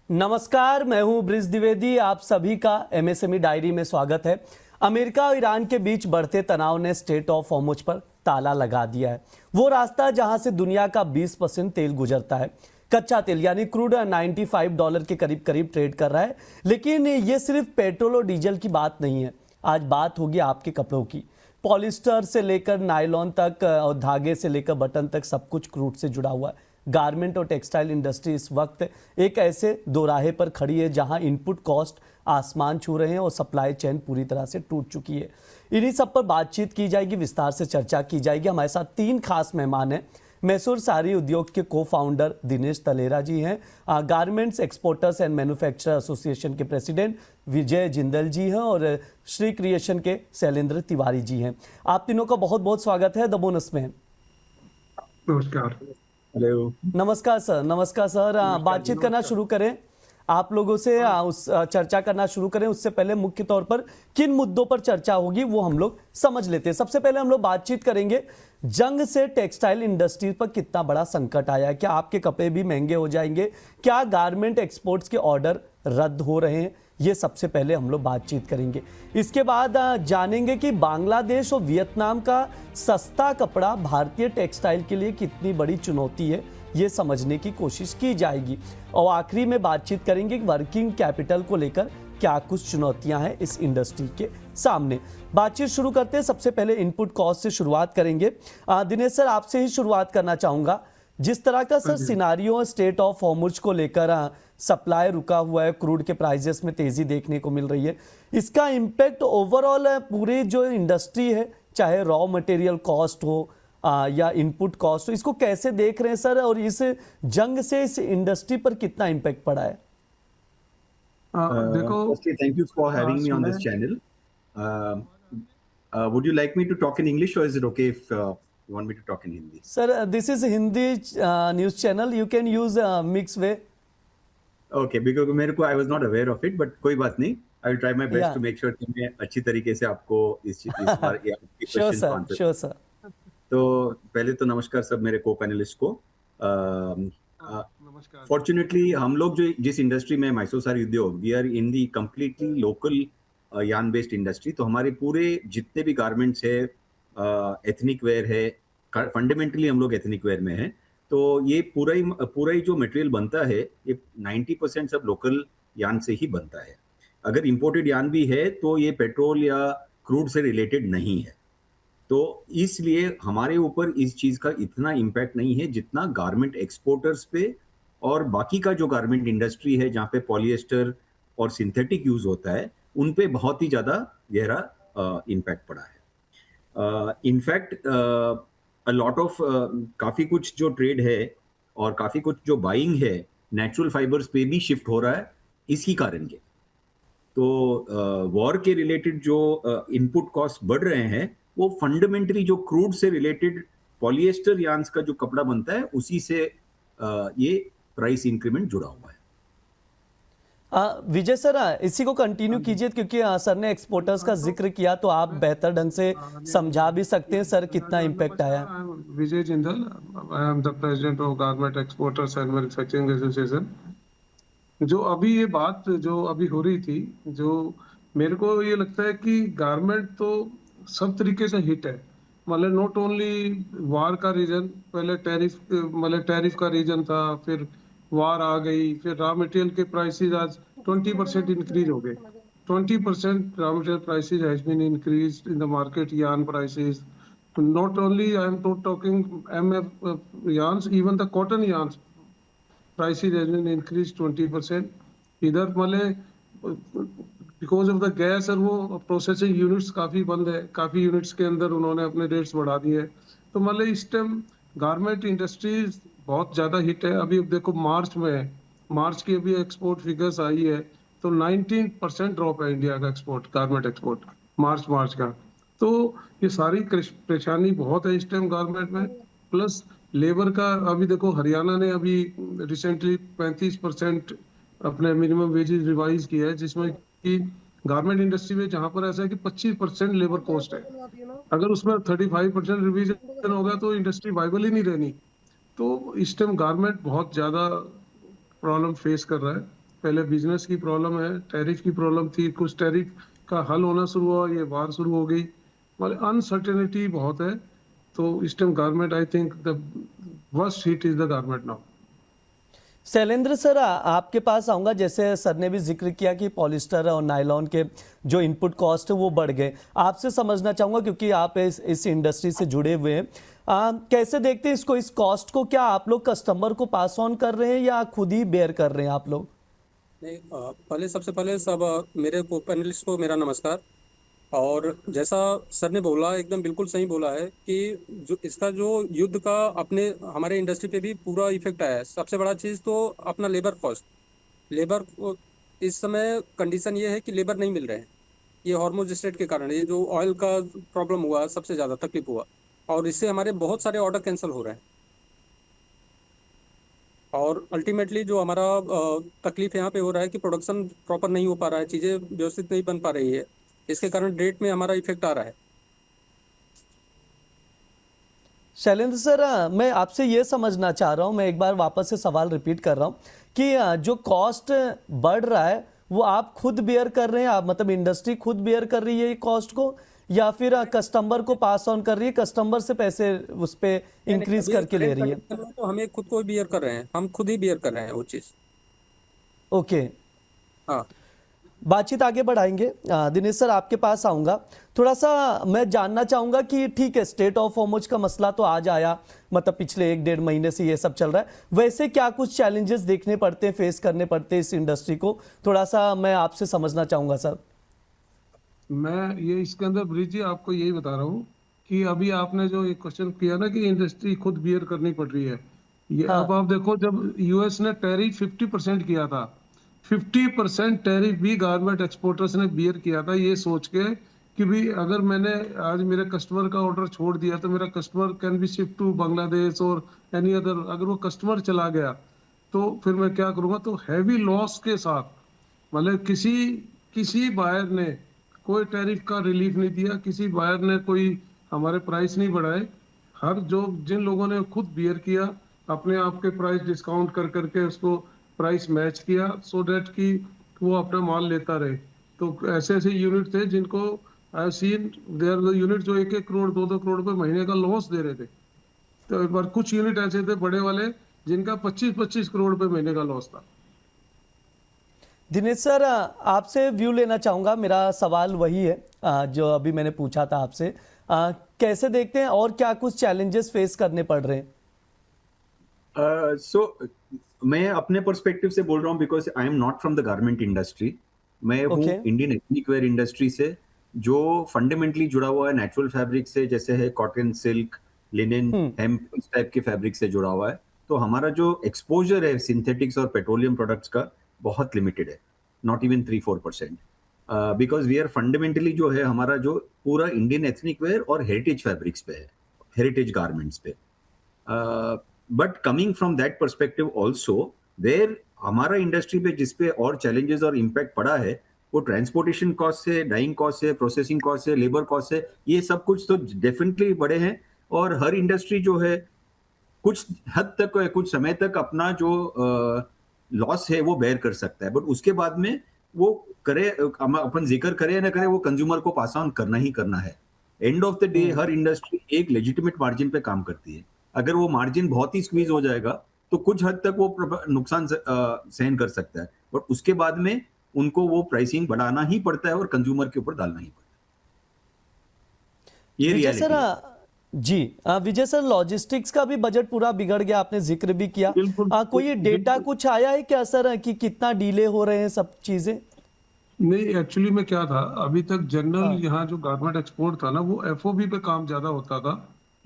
नमस्कार, मैं हूं ब्रिज द्विवेदी। आप सभी का एमएसएमई डायरी में स्वागत है। अमेरिका और ईरान के बीच बढ़ते तनाव ने स्ट्रेट ऑफ हॉर्मुज पर ताला लगा दिया है। वो रास्ता जहां से दुनिया का 20% तेल गुजरता है। कच्चा तेल यानी क्रूड $95 के करीब करीब ट्रेड कर रहा है। लेकिन ये सिर्फ पेट्रोल और डीजल की बात नहीं है। आज बात होगी आपके कपड़ों की। पॉलिस्टर से लेकर नायलॉन तक और धागे से लेकर बटन तक सब कुछ क्रूड से जुड़ा हुआ है। गारमेंट और टेक्सटाइल इंडस्ट्री इस वक्त एक ऐसे दोराहे पर खड़ी है जहां इनपुट कॉस्ट आसमान छू रहे हैं और सप्लाई चेन पूरी तरह से टूट चुकी है। इन्हीं सब पर बातचीत की जाएगी, विस्तार से चर्चा की जाएगी। हमारे साथ तीन खास मेहमान हैं। मैसूर साड़ी उद्योग के को फाउंडर दिनेश तलेरा जी हैं, garments exporters and manufacturer association के प्रेसिडेंट विजय जिंदल जी हैं और श्री क्रिएशन के शैलेंद्र तिवारी जी हैं। आप तीनों का बहुत बहुत स्वागत है द बोनस में। नमस्कार। हेलो। नमस्कार सर। नमस्कार सर। बातचीत करना शुरू करें, आप लोगों से चर्चा करना शुरू करें। उससे पहले मुख्य तौर पर किन मुद्दों पर चर्चा होगी वो हम लोग समझ लेते हैं। सबसे पहले हम लोग बातचीत करेंगे जंग से टेक्सटाइल इंडस्ट्री पर कितना बड़ा संकट आया है। क्या आपके कपड़े भी महंगे हो जाएंगे? क्या गारमेंट एक्सपोर्ट्स के ऑर्डर रद्द हो रहे हैं? ये सबसे पहले हम लोग बातचीत करेंगे। इसके बाद जानेंगे कि बांग्लादेश और वियतनाम का सस्ता कपड़ा भारतीय टेक्सटाइल के लिए कितनी बड़ी चुनौती है, ये समझने की कोशिश की जाएगी। और आखिरी में बातचीत करेंगे कि वर्किंग कैपिटल को लेकर क्या कुछ चुनौतियां हैं इस इंडस्ट्री के सामने। बातचीत शुरू करते हैं। सबसे पहले इनपुट कॉस्ट से शुरुआत करेंगे। दिनेश सर, आपसे ही शुरुआत करना चाहूंगा। जिस तरह का sir scenario state of Hormuz को लेकर सप्लाई रुका हुआ है, क्रूड के प्राइसेस में तेजी देखने को मिल रही है, इसका इम्पैक्ट ओवरऑल पूरे जो इंडस्ट्री है, चाहे रॉ मटेरियल कॉस्ट हो या इनपुट कॉस्ट हो, इसको कैसे देख रहे हैं सर? और इस जंग से इस इंडस्ट्री पर कितना इम्पैक्ट पड़ा है? देखो, thank you for having me on this channel. Would you like me to talk in English और is it okay if you want me to talk in Hindi? Sir, this is Hindi news channel. You can use mixed way. Okay, because मेरे को I was not aware of it, but कोई बात नहीं. I will try my best to make sure कि मैं अच्छी तरीके से आपको इस बार ये क्वेश्चन को आंसर। Sure sir. तो पहले तो नमस्कार सब मेरे को पैनलिस्ट को। नमस्कार। फॉर्चुनेटली हम लोग जो जिस इंडस्ट्री में मैसूर साड़ी उद्योग, we are in the completely local yarn based industry. तो हमारे पूरे जितने भी गारमेंट्स है, एथनिक वेयर है, फंडामेंटली हम लोग एथनिक वेयर में हैं। तो ये पूरा ही जो मटेरियल बनता है ये 90% सब लोकल यार्न से ही बनता है। अगर इंपोर्टेड यार्न भी है तो ये पेट्रोल या क्रूड से रिलेटेड नहीं है। तो इसलिए हमारे ऊपर इस चीज का इतना इम्पैक्ट नहीं है जितना गारमेंट एक्सपोर्टर्स पे और बाकी का जो गारमेंट इंडस्ट्री है जहाँ पे पॉलिएस्टर और सिंथेटिक यूज होता है, उन पे बहुत ही ज्यादा गहरा इम्पैक्ट पड़ा है। इनफैक्ट अ लॉट ऑफ काफी कुछ जो ट्रेड है और काफी कुछ जो बाइंग है नेचुरल फाइबर्स पे भी शिफ्ट हो रहा है इसी कारण के। तो वॉर के रिलेटेड जो इनपुट कॉस्ट बढ़ रहे हैं वो फंडामेंटली जो क्रूड से रिलेटेड पॉलिएस्टर यार्न्स का जो कपड़ा बनता है उसी से ये प्राइस इंक्रीमेंट जुड़ा हुआ है। विजय सर, इसी को कंटिन्यू कीजिए क्योंकि सर ने एक्सपोर्टर्स का जिक्र किया तो आप बेहतर ढंग से समझा भी सकते हैं सर कितना इम्पैक्ट आया। Vijay Jindal, I am the president of garment exporters and manufacturing association. जो अभी ये बात जो अभी हो रही थी, जो मेरे को ये लगता है कि गारमेंट तो सब तरीके से हिट है। मतलब नॉट ओनली वार का रीजन, पहले टैरिफ का रीजन था, फिर वार आ गई, फिर रॉ मटेरियल के प्राइसेस आज 20% इंक्रीज हो गए। 20% raw material prices has been increased in the market, yarn prices. Not only I am talking MF yarns, even the cotton yarns prices has been increased 20%. इधर मतलब बिकॉज ऑफ द गैस और वो processing units काफी बंद है, काफी units के अंदर उन्होंने अपने रेट्स बढ़ा दिए। तो मतलब इस टाइम गारमेंट इंडस्ट्रीज बहुत ज्यादा हिट है। अभी देखो मार्च की अभी एक्सपोर्ट फिगर्स आई है तो 19% ड्रॉप है इंडिया का एक्सपोर्ट, गारमेंट एक्सपोर्ट मार्च का। तो ये सारी परेशानी बहुत है इस टाइम गारमेंट में। प्लस लेबर का अभी देखो हरियाणा ने अभी रिसेंटली 35% अपने मिनिमम वेजेस रिवाइज किया है, जिसमें कि गारमेंट इंडस्ट्री में जहां पर ऐसा है कि 25% लेबर कॉस्ट है, अगर उसमें 35% रिवीजन होगा तो इंडस्ट्री वाइबल ही नहीं रहनी। तो इस टाइम गारमेंट बहुत ज्यादा प्रॉब्लम फेस कर रहा है। पहले बिजनेस की प्रॉब्लम है, टैरिफ की प्रॉब्लम थी, कुछ टैरिफ का हल होना शुरू हुआ, ये वार शुरू हो गई, मतलब अनसर्टेनिटी बहुत है। तो इस time garment, I think the worst hit is the garment now. Shailendra sir, आपके पास आऊंगा। जैसे सर ने भी जिक्र किया कि पॉलिस्टर और नायलॉन के जो इनपुट कॉस्ट है वो बढ़ गए। आपसे समझना चाहूंगा, क्योंकि आप इस इंडस्ट्री से जुड़े हुए हैं, कैसे देखते हैं इसको, इस कॉस्ट को? क्या आप लोग कस्टमर को पास ऑन कर रहे हैं या खुद ही बेयर कर रहे हैं आप लोग? नहीं, पहले सबसे पहले सब मेरे को पैनलिस्ट को मेरा नमस्कार। और जैसा सर ने बोला, एकदम बिल्कुल सही बोला है कि जो इसका जो युद्ध का अपने हमारे इंडस्ट्री पे भी पूरा इफेक्ट आया है। सबसे बड़ा चीज़ तो अपना लेबर कॉस्ट। लेबर इस समय कंडीशन ये है कि लेबर नहीं मिल रहे हैं। ये हार्मोज स्ट्रेट के कारण, ये जो ऑयल का प्रॉब्लम हुआ, सबसे ज़्यादा तकलीफ हुआ, और इससे हमारे बहुत सारे ऑर्डर कैंसिल हो रहे हैं। और अल्टीमेटली जो हमारा तकलीफ यहाँ पे हो रहा है कि प्रोडक्शन प्रॉपर नहीं हो पा रहा है, चीज़ें व्यवस्थित नहीं बन पा रही है, इसके कारण रेट में हमारा इफेक्ट आ रहा है। शैलेंद्र सर, मैं आपसे ये समझना चाह रहा हूँ, मैं एक बार वापस से सवाल रिपीट कर रहा हूँ कि जो कॉस्ट बढ़ रहा है वो आप खुद बेयर कर रहे हैं, आप मतलब इंडस्ट्री खुद बेयर कर रही है ये कॉस्ट को, या फिर कस्टमर को पास ऑन कर रही है, कस्टमर से पैसे उस पे इंक्रीज करके ले रही है? तो हमें खुद को बियर कर रहे हैं, हम खुद ही बियर कर रहे हैं वो चीज़। ओके, हाँ, बातचीत आगे बढ़ाएंगे। दिनेश सर, आपके पास आऊंगा। थोड़ा सा मैं जानना चाहूंगा कि ठीक है, स्टेट ऑफ हॉर्मुज का मसला तो आज आया, मतलब पिछले 1-1.5 महीने से ये सब चल रहा है, वैसे क्या कुछ चैलेंजेस देखने पड़ते हैं, फेस करने पड़ते हैं इस इंडस्ट्री को? थोड़ा सा मैं आपसे समझना चाहूंगा सर। मैं ये इसके अंदर ब्रिज जी आपको यही बता रहा हूँ कि अभी आपने जो एक क्वेश्चन किया ना कि इंडस्ट्री खुद बियर करनी पड़ रही है, ये हाँ। अब आप देखो, जब यूएस ने टैरिफ 50% किया था, 50% टैरिफ भी गारमेंट एक्सपोर्टर्स ने बियर किया था, ये सोच के कि भाई अगर मैंने आज मेरे कस्टमर का ऑर्डर छोड़ दिया तो मेरा customer can be shift to Bangladesh और एनी अदर, अगर वो कस्टमर चला गया तो फिर मैं क्या करूंगा। तो हैवी लॉस के साथ, मतलब किसी बायर ने कोई टैरिफ का रिलीफ नहीं दिया, किसी बायर ने कोई हमारे प्राइस नहीं बढ़ाए। हर जो जिन लोगों ने खुद बियर किया, अपने आप के प्राइस डिस्काउंट कर करके उसको प्राइस मैच किया, सो डेट कि वो अपना माल लेता रहे। तो ऐसे ऐसे यूनिट थे जिनको I seen there the unit जो 1-1 करोड़ 2-2 करोड़ रुपए महीने का लॉस दे रहे थे। तो एक बार कुछ यूनिट ऐसे थे बड़े वाले जिनका 25-25 करोड़ रुपए महीने का लॉस था। दिनेश सर, आपसे व्यू लेना चाहूंगा। मेरा सवाल वही है जो अभी मैंने पूछा था आपसे। कैसे देखते हैं और क्या कुछ चैलेंजेस फेस करने पड़ रहे हैं? मैं अपने पर्सपेक्टिव से बोल रहा हूँ, because I am not from the garment industry. मैं हूँ Okay. Indian ethnic where industry से, जो फंडामेंटली जुड़ा हुआ है नेचुरल फैब्रिक से, जैसे है कॉटन, सिल्क, लिनन, हेम्प, इस टाइप के फैब्रिक से जुड़ा हुआ है। तो हमारा जो एक्सपोजर है सिंथेटिक्स और पेट्रोलियम प्रोडक्ट्स का बहुत लिमिटेड है, not even 3-4%, because we are fundamentally जो है हमारा जो पूरा इंडियन एथनिक वेयर और हेरिटेज फैब्रिक्स पे है, हेरिटेज गारमेंट्स पे। But coming from that perspective also, where हमारा इंडस्ट्री पे जिस पे और चैलेंजेस और इम्पैक्ट पड़ा है वो ट्रांसपोर्टेशन कॉस्ट से, डाइंग कॉस्ट से, प्रोसेसिंग कॉस्ट से, लेबर कॉस्ट से, ये सब कुछ तो डेफिनेटली बड़े हैं। और हर इंडस्ट्री जो है कुछ हद तक, कुछ समय तक अपना जो लॉस है वो बेयर कर सकता है, बट उसके बाद में वो करे, अपन जिक्र करे या ना करे, वो कंज्यूमर को पास ऑन करना ही करना है। End of the day her industry एक लेजिटिमेट मार्जिन पे काम करती है। अगर वो मार्जिन बहुत ही स्क्वीज हो जाएगा तो कुछ हद तक वो नुकसान सहन कर सकता है, बट उसके बाद में उनको वो प्राइसिंग बढ़ाना ही पड़ता है और कंज्यूमर के ऊपर डालना ही पड़ता है। ये विजय रियलिटी सर, जी विजय सर, लॉजिस्टिक्स का भी बजट पूरा बिगड़ गया, आपने जिक्र भी किया। बिल्कुल, कोई डेटा कुछ आया है क्या सर कि कितना डिले हो रहे हैं सब चीजें? नहीं, एक्चुअली में क्या था, अभी तक जनरल हाँ। यहाँ जो गारमेंट एक्सपोर्ट था ना, वो एफओबी पे काम ज्यादा होता था,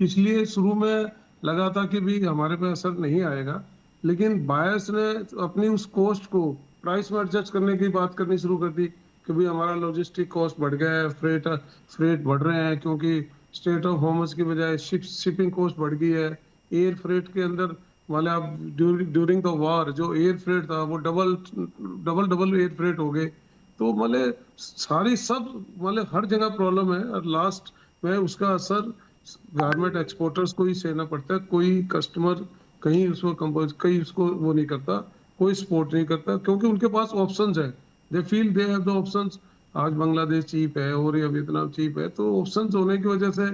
इसलिए शुरू में लगा था कि भी हमारे पे असर नहीं आएगा। लेकिन बायर्स ने अपनी उस कॉस्ट को प्राइस में एडजस्ट करने की बात करनी शुरू कर दी कि भाई हमारा लॉजिस्टिक कॉस्ट बढ़ गया है, फ्रेट बढ़ रहे हैं, क्योंकि स्टेट ऑफ हॉर्मस की बजाय शिपिंग कॉस्ट बढ़ गई है। एयर फ्रेट के अंदर वाले आप ड्यूरिंग द वॉर जो एयर फ्रेट था वो डबल एयर फ्रेट हो गए। तो मतलब सारी सब मतलब हर जगह प्रॉब्लम है, और लास्ट में उसका असर गारमेंट एक्सपोर्टर्स को ही सहना पड़ता है। कोई कस्टमर कहीं उसको वो नहीं करता। कोई सपोर्ट नहीं करता, क्योंकि उनके पास ऑप्शंस है, they feel they have the options. आज बांग्लादेश चीप है और या वियतनाम चीप है, तो ऑप्शंस होने की वजह से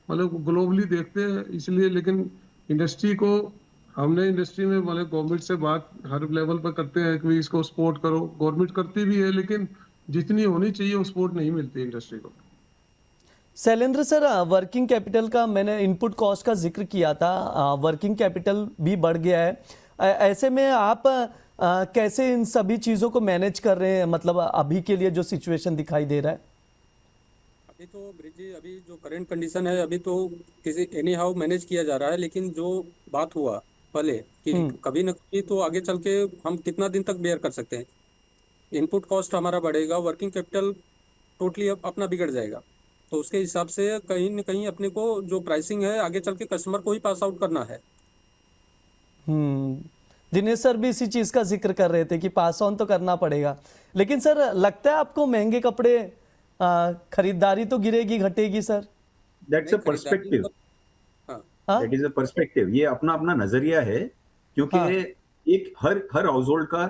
मतलब ग्लोबली देखते हैं इसलिए। लेकिन इंडस्ट्री को, हमने इंडस्ट्री में मतलब गवर्नमेंट से बात हर लेवल पर करते हैं कि इसको सपोर्ट करो, गवर्नमेंट करती भी है, लेकिन जितनी होनी चाहिए वो सपोर्ट नहीं मिलती इंडस्ट्री को। शैलेंद्र सर, वर्किंग कैपिटल का मैंने इनपुट कॉस्ट का जिक्र किया था, वर्किंग कैपिटल भी बढ़ गया है। ऐसे में आप कैसे इन सभी चीज़ों को मैनेज कर रहे हैं, मतलब अभी के लिए जो सिचुएशन दिखाई दे रहा है? अभी तो ब्रिज जी, अभी जो करंट कंडीशन है, अभी तो किसी एनी हाउ मैनेज किया जा रहा है। लेकिन जो बात हुआ पहले कि कभी न कभी तो आगे चल के हम कितना दिन तक बेयर कर सकते हैं, इनपुट कॉस्ट हमारा बढ़ेगा, वर्किंग कैपिटल टोटली अपना बिगड़ जाएगा। तो उसके हिसाब से कहीं न कहीं अपने को जो प्राइसिंग है आगे चल के कस्टमर को ही पास आउट करना है। दिनेश सर भी इसी चीज का जिक्र कर रहे थे कि पास ऑन तो करना पड़ेगा। लेकिन सर, लगता है आपको महंगे कपड़े खरीदारी तो गिरेगी, घटेगी सर? दैट्स अ नहीं, खरीदारी पर्सपेक्टिव, तो हाँ, हाँ दैट इज अ पर्सपेक्टिव। ये अपना अपना नजरिया है, क्योंकि हाँ एक हर हर हाउस होल्ड का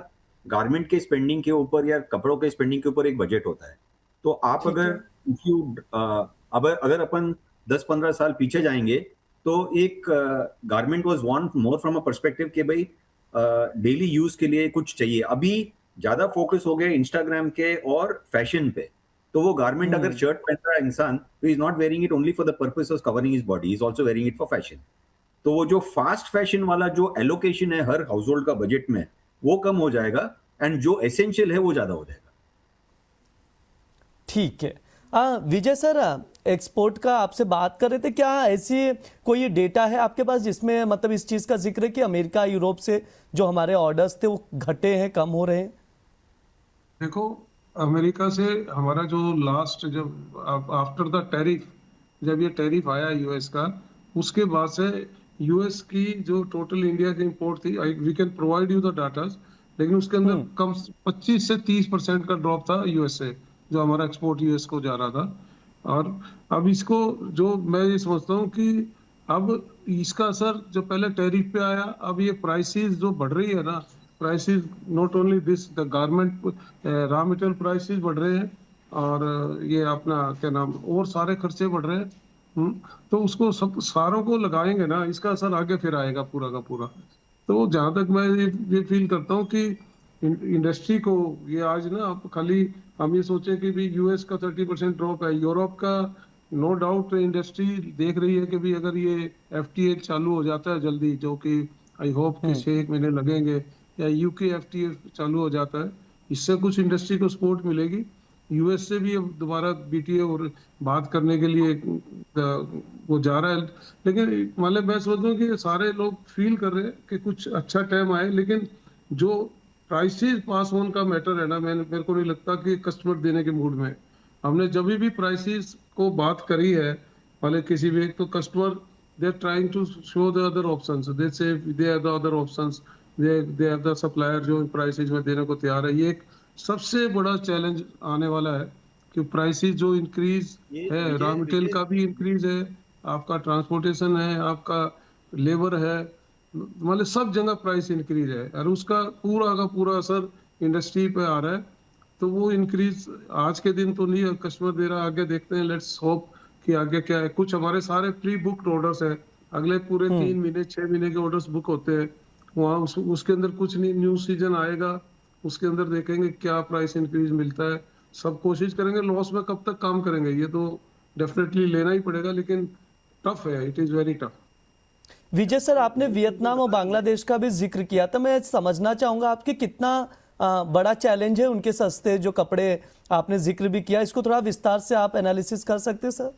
गारमेंट के स्पेंडिंग के ऊपर या कपड़ों के स्पेंडिंग के ऊपर एक बजट होता है। तो आप ठीक अगर है। if you, अगर अपन 10-15 साल पीछे जाएंगे तो एक garment was worn more from a perspective कि भाई डेली यूज के लिए कुछ चाहिए। अभी ज्यादा फोकस हो गया इंस्टाग्राम के और फैशन पे। तो वो गारमेंट अगर शर्ट पहन रहा है इंसान, तो is not wearing it only for the purpose of covering his body, is also wearing it for fashion. तो वो जो फास्ट फैशन वाला जो एलोकेशन है हर हाउस होल्ड का बजट में, वो कम हो जाएगा, एंड जो एसेंशियल है वो ज्यादा हो जाएगा। ठीक है। विजय सर, एक्सपोर्ट का आपसे बात कर रहे थे, क्या ऐसी कोई डेटा है आपके पास जिसमें मतलब इस चीज़ का जिक्र है कि अमेरिका यूरोप से जो हमारे ऑर्डर्स थे वो घटे हैं, कम हो रहे हैं? देखो, अमेरिका से हमारा जो लास्ट, जब आफ्टर द टैरिफ, जब ये टैरिफ आया यूएस का, उसके बाद से यूएस की जो टोटल इंडिया की इंपोर्ट थी, we can provide you the data, लेकिन उसके अंदर कम 25 से 30% का ड्रॉप था यूएस से, जो हमारा एक्सपोर्ट यूएस को जा रहा था। और अब इसको, जो मैं ये समझता हूँ कि अब इसका असर जो पहले टैरिफ पे आया, अब ये प्राइसेस जो बढ़ रही है ना, prices not only this, the garment raw material prices बढ़ रहे हैं, और ये अपना क्या नाम, और सारे खर्चे बढ़ रहे हैं। तो उसको सब सारों को लगाएंगे ना, इसका असर आगे फिर आएगा पूरा का पूरा। तो जहां तक मैं ये फील करता हूँ कि इंडस्ट्री को ये आज ना, आप खाली हम ये सोचें कि भी यूएस का 30% ड्रॉप है, यूरोप का नो डाउट इंडस्ट्री देख रही है कि भी अगर ये एफटीए चालू हो जाता है जल्दी, जो कि आई होप कि 6 महीने लगेंगे, या यूके एफटीए चालू हो जाता है, इससे कुछ इंडस्ट्री को सपोर्ट मिलेगी। यूएस से भी अब दोबारा बीटीए और बात करने के लिए वो जा रहा है। लेकिन मतलब मैं सोचता हूँ कि सारे लोग फील कर रहे हैं कि कुछ अच्छा टाइम आए, लेकिन जो प्राइसेस पास ऑन का मैटर है ना, मेरे को नहीं लगता कि कस्टमर देने के मूड में है। हमने जब भी प्राइसेस को बात करी है वाले किसी भी, तो customer they are trying to show the other options, they say they are the other options, they are the supplier जो प्राइसेस में देने को तैयार है। ये एक सबसे बड़ा चैलेंज आने वाला है कि प्राइसेस जो इंक्रीज है, रॉ मटेरियल का भी इंक्रीज है, आपका ट्रांसपोर्टेशन है, आपका लेबर है, मतलब सब जगह प्राइस इंक्रीज है, और उसका पूरा का पूरा असर इंडस्ट्री पे आ रहा है। तो वो इंक्रीज आज के दिन तो नहीं कस्टमर दे रहा, आगे देखते हैं, लेट्स होप कि आगे क्या है। कुछ हमारे सारे प्री बुक्ड ऑर्डर्स है, अगले पूरे 3 महीने 6 महीने के ऑर्डर्स बुक होते हैं वहाँ। उसके अंदर कुछ नहीं, न्यू सीजन आएगा, उसके अंदर देखेंगे क्या प्राइस इंक्रीज मिलता है। सब कोशिश करेंगे, लॉस में कब तक काम करेंगे, ये तो डेफिनेटली लेना ही पड़ेगा, लेकिन टफ है, it is very tough. Vijay sir, आपने वियतनाम और बांग्लादेश का भी जिक्र किया था, मैं समझना चाहूंगा आपके कितना बड़ा चैलेंज है उनके सस्ते जो कपड़े आपने जिक्र भी किया, इसको थोड़ा विस्तार से आप एनालिसिस कर सकते हैं सर?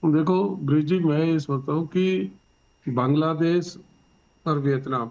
देखो ब्रिज जी, मैं ये सोचता हूँ कि बांग्लादेश और वियतनाम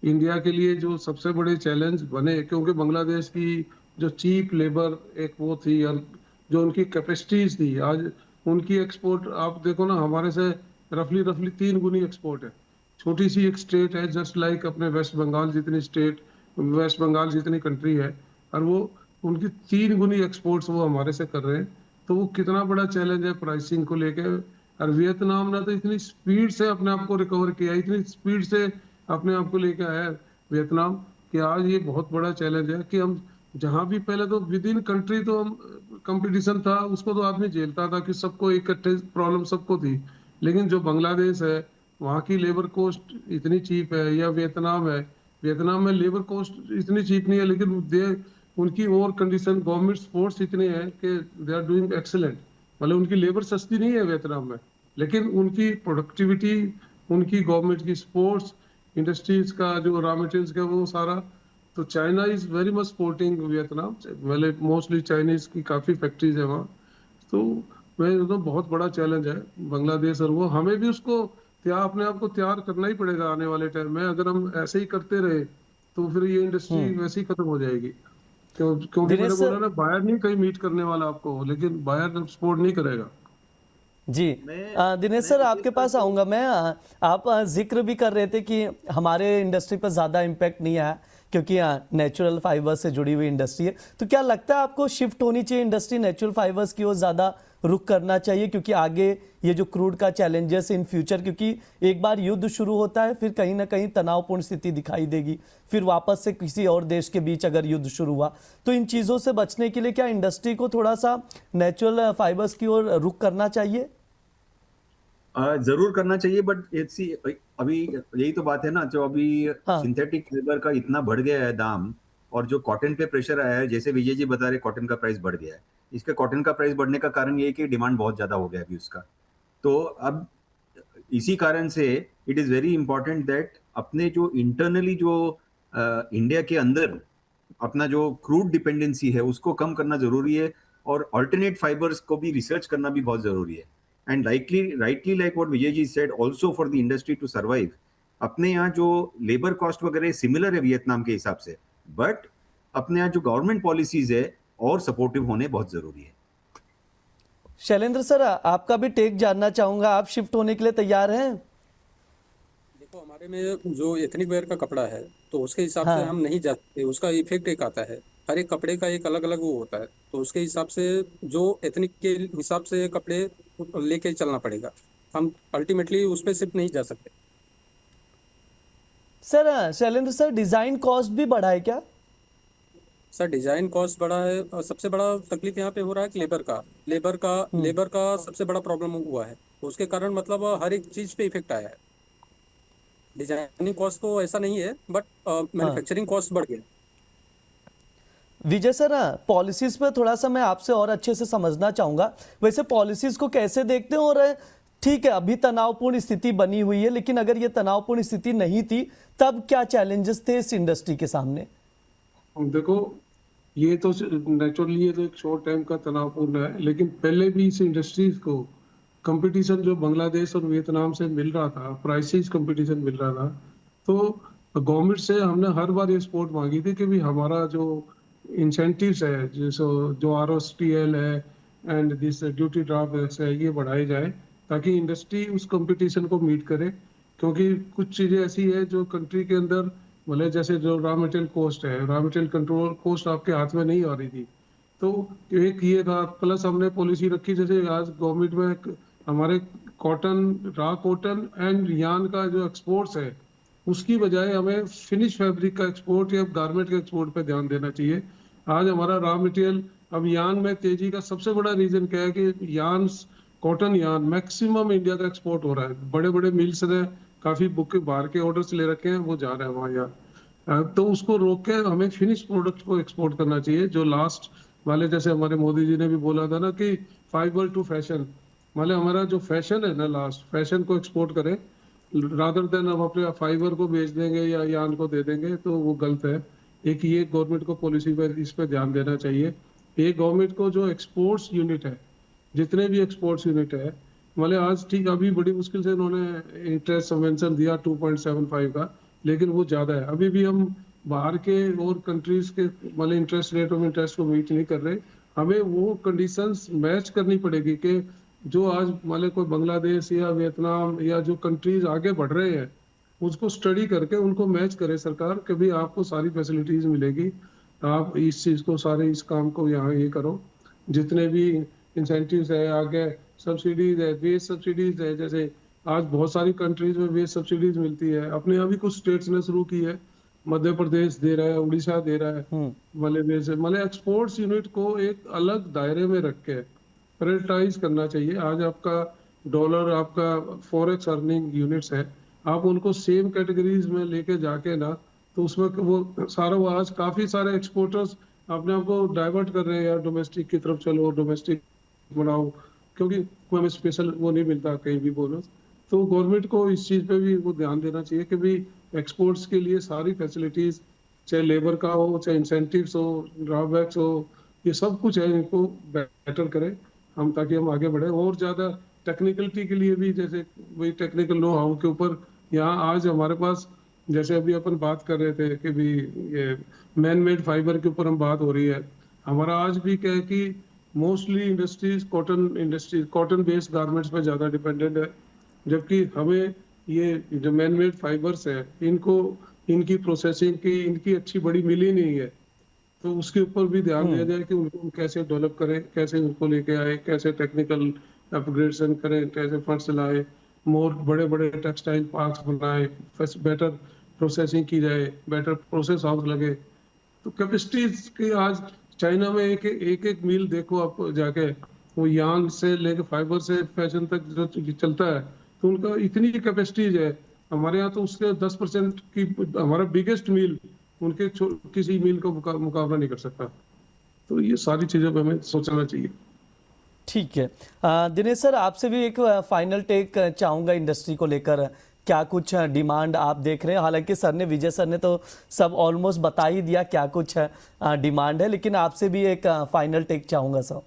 इंडिया के लिए जो सबसे बड़े चैलेंज बने, क्योंकि बांग्लादेश की जो चीप लेबर एक वो थी, और जो उनकी कैपेसिटीज थी, आज उनकी एक्सपोर्ट आप देखो ना, हमारे से रफली 3 गुनी एक्सपोर्ट है। छोटी सी एक स्टेट है, जस्ट लाइक अपने वेस्ट बंगाल जितनी स्टेट, वेस्ट बंगाल जितनी कंट्री है, और वो उनकी 3 गुनी एक्सपोर्ट्स वो हमारे से कर रहे हैं। तो वो कितना बड़ा चैलेंज है प्राइसिंग को लेके। और वियतनाम ने तो इतनी स्पीड से अपने आप को रिकवर किया, इतनी स्पीड से अपने आप को लेके आया है वियतनाम, कि आज ये बहुत बड़ा चैलेंज है कि हम जहां भी पहले तो विद इन कंट्री तो हम कंपटीशन था, उसको तो आदमी झेलता था कि सबको इकट्ठे प्रॉब्लम सबको थी। लेकिन जो बांग्लादेश है, वहाँ की लेबर कॉस्ट इतनी चीप है, या वियतनाम है, वियतनाम में लेबर कॉस्ट इतनी चीप नहीं है, लेकिन दे उनकी और कंडीशन गवर्नमेंट स्पोर्ट्स इतने हैं कि दे आर डूइंग एक्सेलेंट। मतलब उनकी लेबर सस्ती नहीं है वियतनाम में, लेकिन उनकी प्रोडक्टिविटी, उनकी गवर्नमेंट की स्पोर्ट्स इंडस्ट्रीज का जो रॉ मटेरियल्स का वो सारा, तो China is very much supporting Vietnam. मतलब मोस्टली चाइनीज की काफी फैक्ट्रीज है वहाँ। तो मैं तो बहुत बड़ा चैलेंज है बांग्लादेश, और वो हमें भी उसको तैयार, अपने आप को तैयार करना ही पड़ेगा आने वाले टाइम में। अगर हम ऐसे ही करते रहे तो फिर ये इंडस्ट्री वैसे ही खत्म हो जाएगी। क्योंकि मैंने दिनेश बोला सर, ना, बायर नहीं कहीं मीट करने वाला आपको, लेकिन बायर सपोर्ट नहीं करेगा। जी दिनेश मैं सर विशेष आपके पास तौर पे आऊंगा मैं। आप जिक्र भी कर रहे थे कि हमारे इंडस्ट्री पर ज़्यादा इम्पैक्ट नहीं आया क्योंकि नेचुरल फाइबर से जुड़ी हुई इंडस्ट्री है। तो क्या लगता है आपको शिफ्ट होनी चाहिए इंडस्ट्री नेचुरल फाइबर्स की ओर ज़्यादा रुख करना चाहिए, क्योंकि आगे ये जो क्रूड का चैलेंजेस इन फ्यूचर, क्योंकि एक बार युद्ध शुरू होता है फिर कहीं ना कहीं तनावपूर्ण स्थिति दिखाई देगी, फिर वापस से किसी और देश के बीच अगर युद्ध शुरू हुआ, तो इन चीज़ों से बचने के लिए क्या इंडस्ट्री को थोड़ा सा नेचुरल फाइबर्स की ओर रुख करना चाहिए? जरूर करना चाहिए, बट अभी यही तो बात है ना, जो अभी हाँ। सिंथेटिक फाइबर का इतना बढ़ गया है दाम, और जो कॉटन पे प्रेशर आया है, जैसे विजय जी बता रहे कॉटन का प्राइस बढ़ गया है। इसका कॉटन का प्राइस बढ़ने का कारण ये है कि डिमांड बहुत ज्यादा हो गया अभी उसका। तो अब इसी कारण से it is very important that अपने जो इंटरनली जो इंडिया के अंदर अपना जो क्रूड डिपेंडेंसी है उसको कम करना जरूरी है, और अल्टरनेट फाइबर्स को भी रिसर्च करना भी बहुत जरूरी है। And rightly like what Vijay ji said, also for the industry to survive, अपने यहाँ जो लेबर कॉस्ट वगैरह सिमिलर है वियतनाम के हिसाब से, बट अपने यहाँ जो गवर्नमेंट पॉलिसीज है और सपोर्टिव होने बहुत जरूरी है। शैलेंद्र सर आपका भी टेक जानना चाहूंगा, आप शिफ्ट होने के लिए तैयार हैं? देखो, हमारे में जो एथनिक वेयर का कपड़ा है, तो उसके हिसाब से हाँ। हम नहीं जा सकते। उसका इफेक्ट एक आता है, हर एक कपड़े का एक अलग अलग वो होता है। तो उसके हिसाब से जो एथनिक के हिसाब से कपड़े लेके चलना पड़ेगा। हम अल्टीमेटली उस पर शिफ्ट नहीं जा सकते। Sir Shailendra sir design cost भी बढ़ा है क्या? सर, डिजाइन कॉस्ट बढ़ा है, और सबसे बड़ा तकलीफ यहाँ पे हो रहा है कि लेबर का सबसे बड़ा प्रॉब्लम हुआ है। तो उसके कारण मतलब हर एक चीज पे इफेक्ट आया है। डिजाइनिंग कॉस्ट तो ऐसा नहीं है, बट हाँ। मैन्युफैक्चरिंग कॉस्ट बढ़ गया। विजय सर पॉलिसीज पे थोड़ा सा मैं आपसे और अच्छे से समझना चाहूंगा। वैसे पॉलिसीज को कैसे देखते हैं? और ठीक है अभी तनावपूर्ण स्थिति बनी हुई है, लेकिन अगर ये तनावपूर्ण स्थिति नहीं थी तब क्या चैलेंजेस थे इस इंडस्ट्री के सामने? देखो, ये तो नेचुरली ये तो एक शॉर्ट टाइम का तनावपूर्ण है, लेकिन पहले भी इस इंडस्ट्रीज को कंपटीशन जो बांग्लादेश और वियतनाम से मिल रहा था, प्राइसेस कंपटीशन मिल रहा था, तो गवर्नमेंट से हमने हर बार ये सपोर्ट मांगी थी कि भी हमारा जो इंसेंटिव्स है, जैसे जो ROSTL है एंड दिस ड्यूटी ड्रॉबैक्स है, ये बढ़ाए जाए ताकि इंडस्ट्री उस कंपटीशन को मीट करे। क्योंकि कुछ चीजें ऐसी है जो कंट्री के अंदर, मतलब जैसे जो रॉ मटेरियल कॉस्ट है, रॉ मटेरियल कंट्रोल कॉस्ट आपके हाथ में नहीं आ रही थी। तो एक ये था, प्लस हमने पॉलिसी रखी, जैसे आज गवर्नमेंट में हमारे रॉ कॉटन एंड यान का जो एक्सपोर्ट्स है, उसकी बजाय हमें फिनिश फैब्रिक का एक्सपोर्ट या गारमेंट के एक्सपोर्ट पे ध्यान देना चाहिए। आज हमारा रॉ मटेरियल, अब यान में तेजी का सबसे बड़ा रीजन क्या है कि यान, कॉटन यान मैक्सिमम इंडिया का एक्सपोर्ट हो रहा है। बड़े बड़े मिल्स ने काफी बुक बाहर के ऑर्डर्स ले रखे हैं, वो जा रहे हैं वहाँ यार। तो उसको रोक के हमें फिनिश प्रोडक्ट को एक्सपोर्ट करना चाहिए, जो लास्ट वाले, जैसे हमारे मोदी जी ने भी बोला था ना कि फाइबर टू फैशन, मतलब हमारा जो फैशन है ना, लास्ट फैशन को एक्सपोर्ट करें, रादर देन हम अपने फाइबर को बेच देंगे या यान को दे देंगे, तो वो गलत है। एक ये गवर्नमेंट को पॉलिसी पर इस पर ध्यान देना चाहिए। एक गवर्नमेंट को जो एक्सपोर्ट्स यूनिट है, जितने भी एक्सपोर्ट्स यूनिट है, मतलब आज ठीक अभी बड़ी मुश्किल से इन्होंने इंटरेस्ट सबवेंशन दिया 2.75 का, लेकिन वो ज्यादा है। अभी भी हम बाहर के और कंट्रीज के मतलब इंटरेस्ट रेट ऑफ इंटरेस्ट को मीट नहीं कर रहे। हमें वो कंडीशंस मैच करनी पड़ेगी कि जो आज मतलब कोई बांग्लादेश या वियतनाम या जो कंट्रीज आगे बढ़ रहे हैं, उसको स्टडी करके उनको मैच करे सरकार, कि भाई आपको सारी फैसिलिटीज मिलेगी, आप इस चीज को, सारे इस काम को यहाँ ये करो। जितने भी इंसेंटिव्स है, आगे सब्सिडीज है, वेज सब्सिडीज है, जैसे आज बहुत सारी कंट्रीज में वेज सब्सिडीज मिलती है, अपने यहाँ भी कुछ स्टेट्स ने शुरू की है, मध्य प्रदेश दे रहा है, उड़ीसा दे रहा है, मले बेस है। मले एक्सपोर्ट्स यूनिट को एक अलग दायरे में रख के प्रायोरिटाइज करना चाहिए। आज आपका डॉलर, आपका फॉरेक्स अर्निंग यूनिट्स है, आप उनको सेम कैटेगरीज में लेके जाके ना, तो उसमें वो सारा, वो आज काफी सारे एक्सपोर्टर्स अपने आप को डाइवर्ट कर रहे हैं, यार डोमेस्टिक की तरफ चलो, डोमेस्टिक बनाओ, क्योंकि कोई हमें स्पेशल वो नहीं मिलता कहीं भी बोनस। तो गवर्नमेंट को इस चीज पे भी वो ध्यान देना चाहिए कि भी एक्सपोर्ट्स के लिए सारी फैसिलिटीज, चाहे लेबर का हो, चाहे इंसेंटिव्स हो, ड्रॉबैक्स हो, ये सब कुछ है, इनको बेटर करें हम, ताकि हम आगे बढ़े। और ज्यादा टेक्निकलिटी के लिए भी, जैसे वही टेक्निकल नो हाउ के ऊपर, यहाँ आज हमारे पास, जैसे अभी अपन बात कर रहे थे कि भी ये मैन मेड फाइबर के ऊपर हम बात हो रही है, हमारा आज भी क्या है कि mostly industries cotton based garments पे ज्यादा डिपेंडेंट है, जबकि हमें ये जो मैन मेड फाइबर्स है, इनको, इनकी प्रोसेसिंग की, इनकी अच्छी बड़ी मिल ही नहीं है। तो उसके ऊपर भी ध्यान दिया जाए कि उनको कैसे डेवलप करें, कैसे उनको लेके आए, कैसे टेक्निकल अपग्रेडेशन करें, कैसे फंड्स लाए, मोर बड़े बड़े टेक्सटाइल पार्क्स बनाए, बेटर प्रोसेसिंग की जाए, बेटर प्रोसेस हाउस लगे। तो कैपेसिटीज की आज चाइना में एक मिल देखो आप जाके, वो यान से लेके फाइबर से फैशन तक जो चलता है, तो उनका इतनी कैपेसिटीज है। हमारे यहाँ तो उसके 10% की, हमारा बिगेस्ट मिल उनके किसी मिल को मुकाबला नहीं कर सकता। तो ये सारी चीजों पे हमें सोचना चाहिए। ठीक है। दिनेश सर, आपसे भी एक फाइनल टेक चाहूंगा इंडस्ट्री को लेकर। क्या कुछ डिमांड आप देख रहे हैं? हालांकि सर ने, विजय सर ने तो सब ऑलमोस्ट बता ही दिया क्या कुछ डिमांड है, लेकिन आपसे भी एक फाइनल टेक चाहूंगा सर।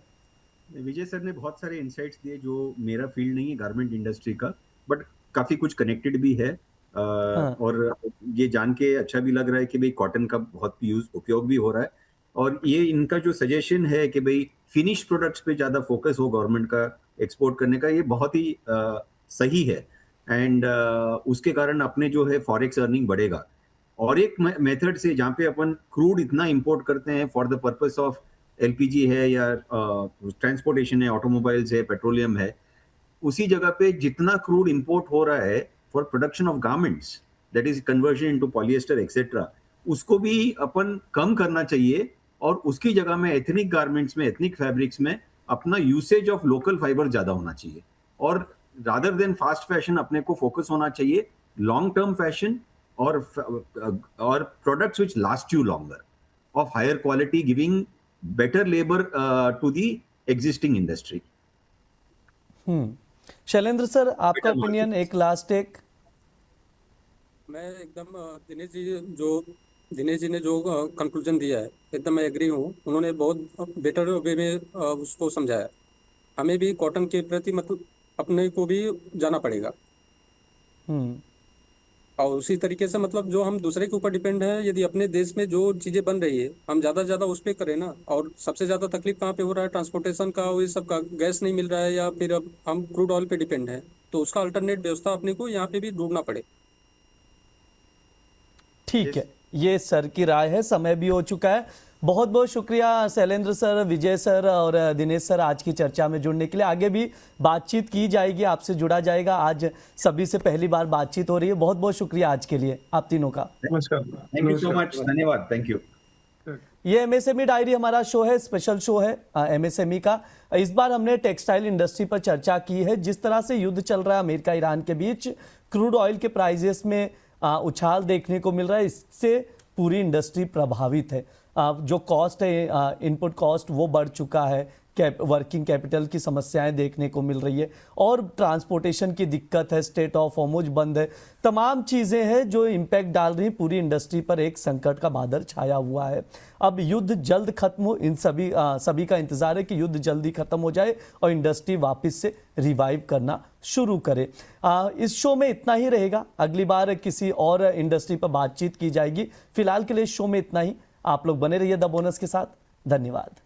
विजय सर ने बहुत सारे इंसाइट्स दिए जो मेरा फील्ड नहीं है गारमेंट इंडस्ट्री का, बट काफी कुछ कनेक्टेड भी है। और ये जान के अच्छा भी लग रहा है कि भाई कॉटन का बहुत उपयोग भी हो रहा है। और ये इनका जो सजेशन है कि भाई फिनिश प्रोडक्ट्स पे ज्यादा फोकस हो गवर्नमेंट का एक्सपोर्ट करने का, ये बहुत ही सही है। एंड उसके कारण अपने जो है फॉरेक्स अर्निंग बढ़ेगा। और एक मेथड से, जहाँ पे अपन क्रूड इतना इंपोर्ट करते हैं for the purpose of LPG है या ट्रांसपोर्टेशन है, ऑटोमोबाइल्स है, पेट्रोलियम है, उसी जगह पे जितना क्रूड इंपोर्ट हो रहा है for production of garments, that is conversion into polyester etcetera, उसको भी अपन कम करना चाहिए। और उसकी जगह में एथनिक गारमेंट्स में, एथनिक फैब्रिक्स में अपना यूसेज ऑफ लोकल फाइबर ज्यादा होना चाहिए। और रादर देन फास्ट फैशन अपने को फोकस होना चाहिए लॉन्ग टर्म फैशन और products which last you longer, of higher quality, giving better labour to the existing industry. Shailendra sir, आपका ओपिनियन, एक लास्ट एक। मैं एकदम दिनेश जी ने जो कंक्लूजन दिया है, एकदम मैं एग्री हूँ। उन्होंने बहुत बेटर वे में उसको समझाया। हमें भी कॉटन के प्रति मतलब अपने को भी जाना पड़ेगा। और उसी तरीके से मतलब जो हम दूसरे के ऊपर डिपेंड है, यदि अपने देश में जो चीजें बन रही है हम ज्यादा से ज्यादा उस पर करें ना। और सबसे ज्यादा तकलीफ कहाँ पे हो रहा है? ट्रांसपोर्टेशन का, ये सब का, गैस नहीं मिल रहा है, या फिर अब हम क्रूड ऑयल पे डिपेंड है, तो उसका अल्टरनेट व्यवस्था अपने को यहाँ पे भी ढूंढना पड़े। ठीक है, ये सर की राय है। समय भी हो चुका है। बहुत बहुत शुक्रिया शैलेंद्र सर, विजय सर और दिनेश सर, आज की चर्चा में जुड़ने के लिए। आगे भी बातचीत की जाएगी, आपसे जुड़ा जाएगा। आज सभी से पहली बार बातचीत हो रही है। बहुत बहुत शुक्रिया आज के लिए आप तीनों का। नमस्कार। थैंक यू सो मच, धन्यवाद, थैंक यू। ये एमएसएमई डायरी हमारा शो है, स्पेशल शो है एमएसएमई का। इस बार हमने टेक्सटाइल इंडस्ट्री पर चर्चा की है। जिस तरह से युद्ध चल रहा है अमेरिका ईरान के बीच, क्रूड ऑयल के प्राइजेस में उछाल देखने को मिल रहा है। इससे पूरी इंडस्ट्री प्रभावित है। जो कॉस्ट है, इनपुट कॉस्ट, वो बढ़ चुका है। वर्किंग कैपिटल की समस्याएं देखने को मिल रही है और ट्रांसपोर्टेशन की दिक्कत है। स्ट्रेट ऑफ हॉर्मुज बंद है। तमाम चीज़ें हैं जो इम्पैक्ट डाल रही हैं पूरी इंडस्ट्री पर। एक संकट का बादल छाया हुआ है। अब युद्ध जल्द खत्म हो, इन सभी का इंतजार है कि युद्ध जल्दी खत्म हो जाए और इंडस्ट्री वापस से रिवाइव करना शुरू करे। इस शो में इतना ही रहेगा। अगली बार किसी और इंडस्ट्री पर बातचीत की जाएगी। फिलहाल के लिए इस शो में इतना ही। आप लोग बने रहिए द बोनस के साथ। धन्यवाद।